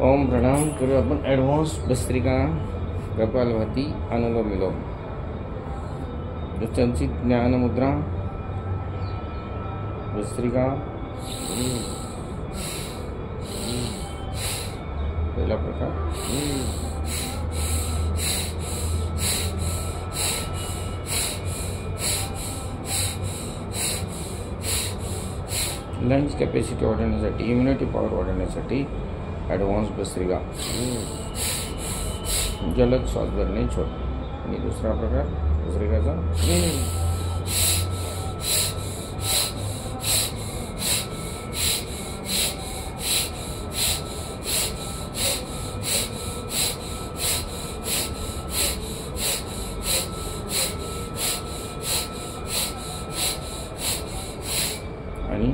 ओम प्रणाम करू आपण ॲडव्हान्स भस्त्रिका कपालभाती अनुलोम विलोम त्यांची ज्ञानमुद्रा भस्त्रिका पहिला प्रकार लंग्स कॅपॅसिटी वाढवण्यासाठी इम्युनिटी पॉवर वाढवण्यासाठी ॲडव्हान्स भस्त्रिका जलद श्वास भरणे छोट आणि दुसरा प्रकार भस्त्रिकाचा आणि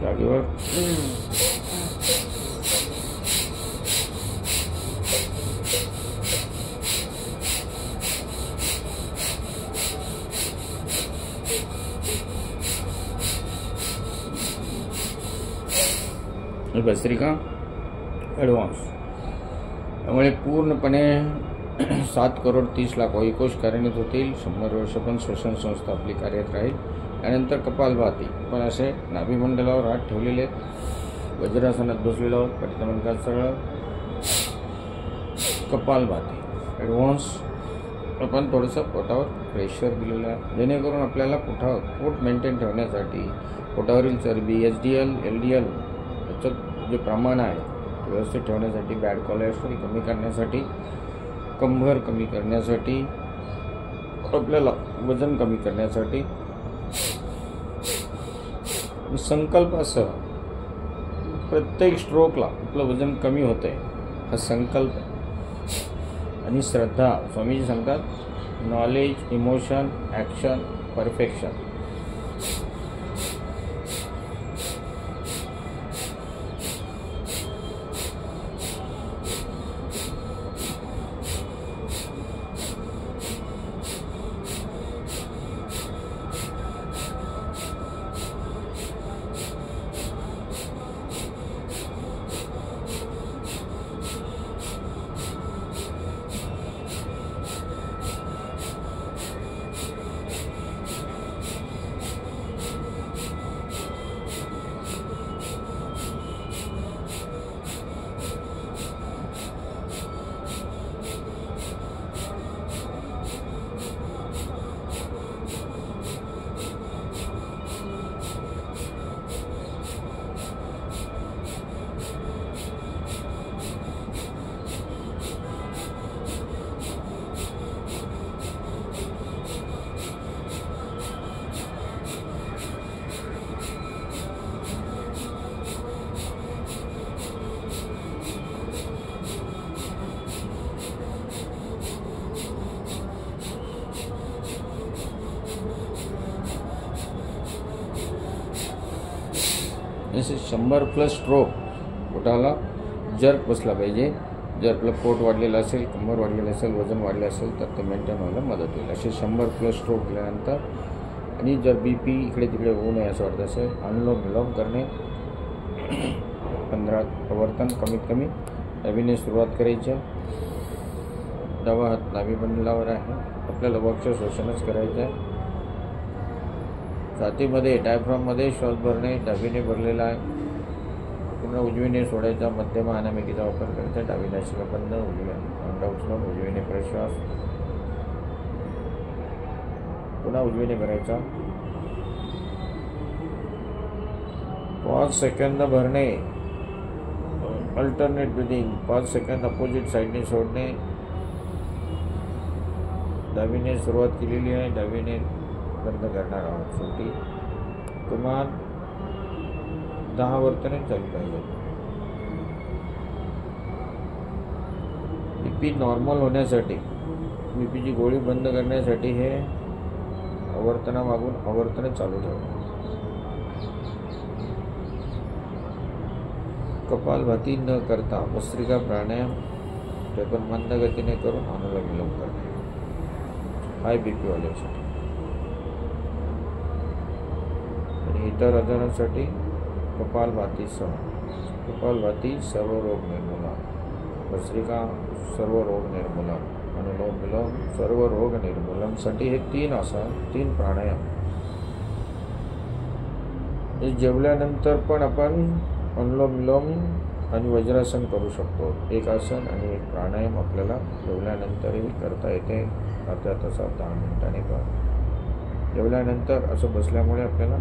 जागेवर भस्त्रिका ॲडव्हान्स त्यामुळे पूर्णपणे 7,30,00,000 वायुकोश कार्यान्वित होतील. 100 वर्ष पण श्वसन संस्था आपली कार्यरत राहील. त्यानंतर कपालभाती पण असे नाभिमंडलावर हात ठेवलेले आहेत, वज्रासनात बसलेलो आहोत, पाठीमागचा सरळ कपालभाती ॲडव्हान्स. आपण थोडंसं पोटावर प्रेशर दिलेलं आहे जेणेकरून आपल्याला पोट मेंटेन ठेवण्यासाठी पोटावरील चरबी HDL LDL याचं जे प्रमाण आहे ते व्यवस्थित ठेवण्यासाठी, बॅड कोलेस्ट्रॉल कमी करण्यासाठी, कंबर कमी करण्यासाठी, आपल्याला वजन कमी करण्यासाठी संकल्प असं प्रत्येक स्ट्रोकला आपलं वजन कमी होतं आहे हा संकल्प आहे. आणि श्रद्धा स्वामीजी सांगतात नॉलेज इमोशन ॲक्शन परफेक्शन. जसे 100+ स्ट्रोक पोटाला जर्क बसला पाहिजे. जर आपलं पोट वाढलेलं असेल, कंबर वाढलेलं असेल, वजन वाढलं असेल तर ते मेंटेन व्हायला मदत होईल. असे 100+ स्ट्रोक केल्यानंतर आणि जर BP इकडे तिकडे होऊ नये असं वाटत असेल अनुलोम विलोम करणे. 15 आवर्तन कमीत कमी नवीन सुरुवात करायची. डावा हात नाभिमंडलावर आहे, आपल्याला वक्ष श्वसनच करायचं आहे. छातीमध्ये डायफ्राममध्ये श्वास भरणे डावीने भरलेला आहे, पूर्ण उजवीने सोडायचा. मध्यम अनामिकेचा वापर करायचा. डावी नासिका बंद, उजवी अंडा उचलून उजवीने प्रश्वास, पुन्हा उजवीने भरायचा. 5 सेकंद भरणे, अल्टरनेट ब्रीदिंग. 5 सेकंद अपोजिट साईडने सोडणे. डावीने सुरुवात केलेली आहे, डावीने बंद करणार आहोत. शेवटी किमान 10 वर्तने चालू पाहिजे. BP नॉर्मल होण्यासाठी, BPची गोळी बंद करण्यासाठी हे आवर्तनामागून आवर्तने चालू ठेवणे. कपालभाती न करता भस्त्रिका प्राणायाम ते पण मंद गतीने करून अनुलोम विलोम करणे. हाय BP वाल्यांसाठी आणि इतर आजारांसाठी कपालभातीसह कपालभाती सर्व रोग निर्मूलन, भस्त्रिका सर्व रोग निर्मूलन, अनुलोम विलोम सर्व रोग निर्मूलनासाठी हे 3 आसन 3 प्राणायाम. हे जेवल्यानंतर पण आपण अनुलोम विलोम आणि वज्रासन करू शकतो. एक आसन आणि एक प्राणायाम आपल्याला जेवल्यानंतरही करता येते. अर्ध्या तासात 10 मिनिटांनी पण जेवल्यानंतर असं बसल्यामुळे आपल्याला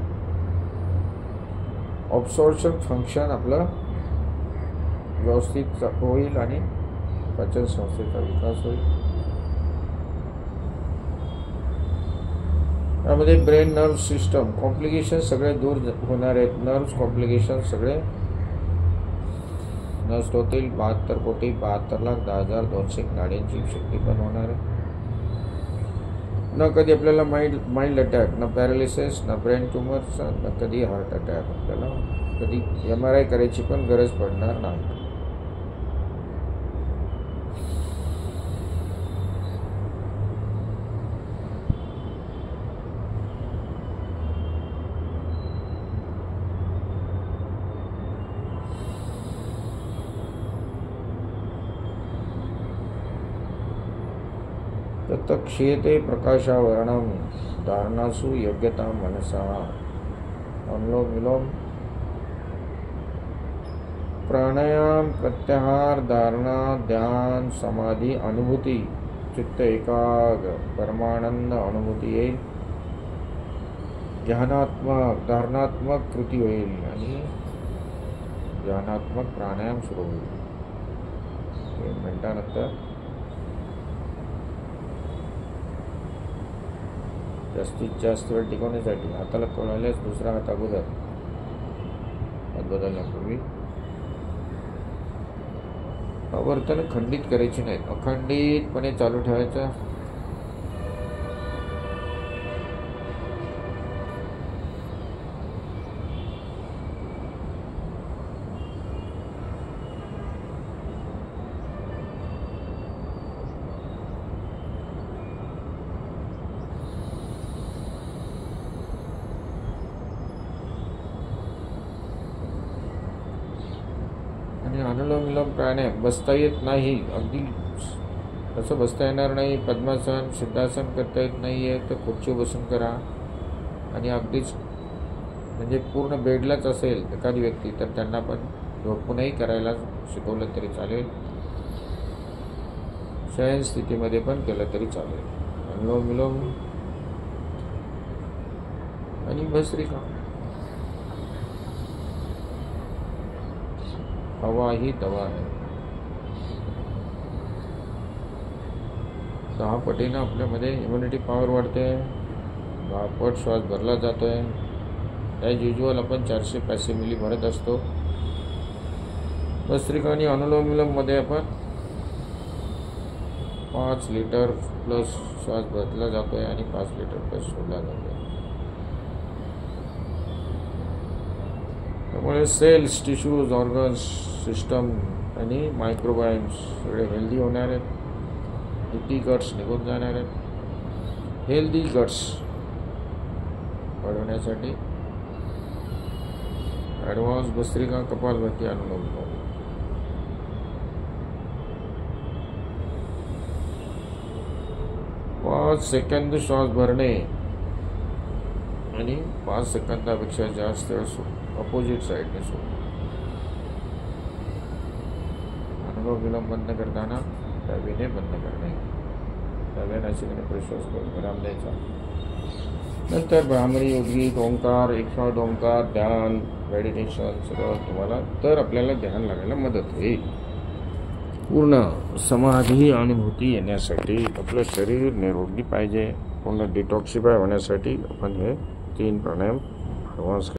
ऑब्सॉर्प्शन फंक्शन आपलं व्यवस्थित होईल आणि पचन संस्थेचा विकास होईल. त्यामध्ये ब्रेन नर्व सिस्टम कॉम्प्लिकेशन सगळे दूर होणार आहेत. नर्व्ह कॉम्प्लिकेशन सगळे नष्ट होतील. 72 कोटी 72,10,200 नाड्यांची शक्ती पण होणार आहे. न कधी आपल्याला माइल्ड अटॅक, न पॅरालिसिस, न ब्रेन ट्युमर्स, न कधी हार्ट अटॅक. आपल्याला कधी MRI करायची पण गरज पडणार नाही. तत् क्षीयते प्रकाशावरणं धारणासु योग्यता मनसा. अनुलोम विलोम प्राणायाम, प्रत्याहार, धारणा, ध्यान, समाधी, अनुभूती, चित्त एकाग्र, परमानंद अनुभूती येईल. ध्यानात्मक धारणात्मक कृती होईल आणि ध्यानात्मक प्राणायाम सुरू होईल. 1 मिनिटानंतर जास्तीत जास्त वेळ टिकवण्यासाठी हाताला कळल्यास दुसरा हात अगोदर हात बदलण्यापूर्वी आवर्तन खंडित करायची नाहीत. अखंडितपणे चालू ठेवायचं. आणि अनुलोम विलोम प्राणायाम बसता येत नाही, अगदी असं बसता येणार नाही, पद्मासन सिद्धासन करता येत नाही आहे तर खुर्चीवर बसून करा. आणि अगदीच म्हणजे पूर्ण बेडलाच असेल एखादी व्यक्ती तर त्यांना पण झोपूनही करायला शिकवलं तरी चालेल. शयन स्थितीमध्ये पण केलं तरी चालेल. अनुलोम विलोम आणि भस्त्रिका. हवा ही दवा आहे. 10 पटीनं आपल्यामध्ये इम्युनिटी पॉवर वाढते. 10 पट श्वास भरला जातोय. ॲज युजल आपण 400-500 मिली भरत असतो. भस्त्रिका आणि अनुलोम विलोममध्ये आपण 5 लिटर प्लस श्वास भरला जातोय आणि 5 लिटर प्लस सोडला जातोय. त्यामुळे सेल्स, टिश्यूज, ऑर्गन्स, सिस्टम आणि मायक्रोबायोम्स सगळे हेल्दी होणार आहेत. हिटी गट्स निघून जाणार आहेत. हेल्दी गट्स वाढवण्यासाठी ॲडव्हान्स भस्त्रिका, कपालभाती, अनुलोम विलोम. 5 सेकंद श्वास भरणे आणि 5 सेकंदापेक्षा जास्त अपोजिट साईडने सोडणे. अनुलोम विलोम बंद करताना डावीने बंद करणे. डाव्या नासिकेने प्रश्वास करून विराम द्यायचा. नंतर भ्रामरी, उद्गीत, ओंकार, एकशॉट ओंकार, ध्यान, मेडिटेशन सगळं तुम्हाला तर आपल्याला ध्यान लागायला मदत होईल. पूर्ण समाधी अनुभूती येण्यासाठी आपलं शरीर निरोगी पाहिजे. पूर्ण डिटॉक्सिफाय होण्यासाठी आपण हे 3 प्राणायाम ॲडव्हान्स